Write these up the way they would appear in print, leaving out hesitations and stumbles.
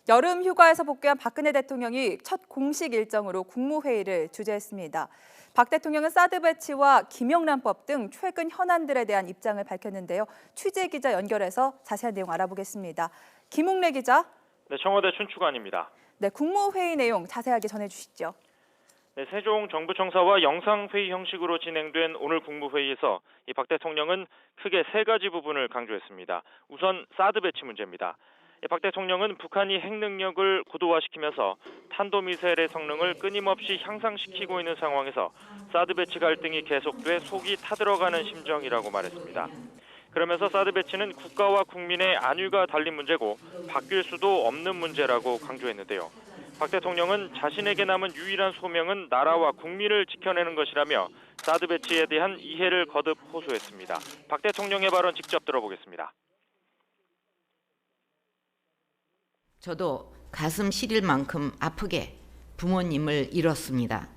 여름 휴가에서 복귀한 박근혜 대통령이 첫 공식 일정으로 국무회의를 주재했습니다. 박 대통령은 사드 배치와 김영란법 등 최근 현안들에 대한 입장을 밝혔는데요. 취재 기자 연결해서 자세한 내용 알아보겠습니다. 김웅래 기자. 네, 청와대 춘추관입니다. 네, 국무회의 내용 자세하게 전해주시죠. 네, 세종 정부청사와 영상회의 형식으로 진행된 오늘 국무회의에서 박 대통령은 크게 세 가지 부분을 강조했습니다. 우선 사드 배치 문제입니다. 박 대통령은 북한이 핵 능력을 고도화시키면서 탄도미사일의 성능을 끊임없이 향상시키고 있는 상황에서 사드 배치 갈등이 계속돼 속이 타들어가는 심정이라고 말했습니다. 그러면서 사드 배치는 국가와 국민의 안위가 달린 문제고 바뀔 수도 없는 문제라고 강조했는데요. 박 대통령은 자신에게 남은 유일한 소명은 나라와 국민을 지켜내는 것이라며 사드 배치에 대한 이해를 거듭 호소했습니다. 박 대통령의 발언 직접 들어보겠습니다. 저도 가슴 시릴 만큼 아프게 부모님을 잃었습니다.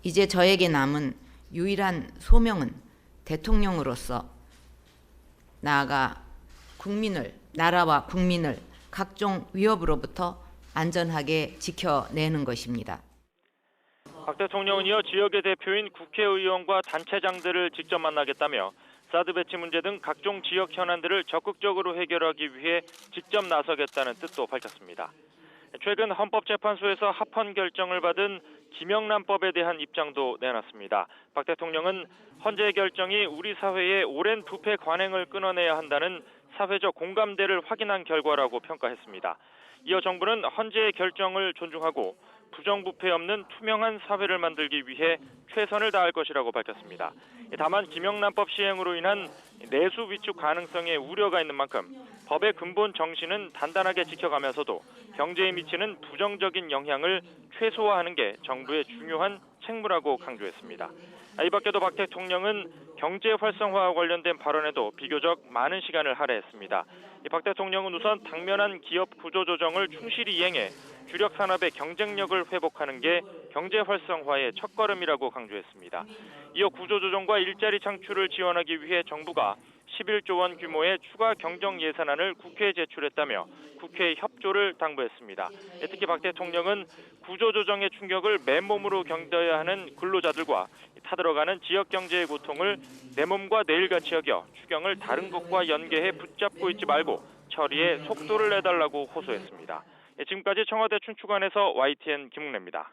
이제 저에게 남은 유일한 소명은 대통령으로서 나아가 나라와 국민을 각종 위협으로부터 안전하게 지켜내는 것입니다. 박 대통령은 이어 지역의 대표인 국회의원과 단체장들을 직접 만나겠다며 사드 배치 문제 등 각종 지역 현안들을 적극적으로 해결하기 위해 직접 나서겠다는 뜻도 밝혔습니다. 최근 헌법재판소에서 합헌 결정을 받은 김영란법에 대한 입장도 내놨습니다. 박 대통령은 헌재 결정이 우리 사회의 오랜 부패 관행을 끊어내야 한다는 사회적 공감대를 확인한 결과라고 평가했습니다. 이어 정부는 헌재의 결정을 존중하고 부정부패 없는 투명한 사회를 만들기 위해 최선을 다할 것이라고 밝혔습니다. 다만 김영란법 시행으로 인한 내수 위축 가능성에 우려가 있는 만큼 법의 근본 정신은 단단하게 지켜가면서도 경제에 미치는 부정적인 영향을 최소화하는 게 정부의 중요한 책무라고 강조했습니다. 이 밖에도 박 대통령은 경제 활성화와 관련된 발언에도 비교적 많은 시간을 할애했습니다. 박 대통령은 우선 당면한 기업 구조조정을 충실히 이행해 주력 산업의 경쟁력을 회복하는 게 경제 활성화의 첫걸음이라고 강조했습니다. 이어 구조조정과 일자리 창출을 지원하기 위해 정부가 11조 원 규모의 추가 경정 예산안을 국회에 제출했다며 국회의 협조를 당부했습니다. 특히 박 대통령은 구조조정의 충격을 맨몸으로 견뎌야 하는 근로자들과 타들어가는 지역 경제의 고통을 내 몸과 내일같이 여겨 추경을 다른 것과 연계해 붙잡고 있지 말고 처리에 속도를 내달라고 호소했습니다. 지금까지 청와대 춘추관에서 YTN 김웅래입니다.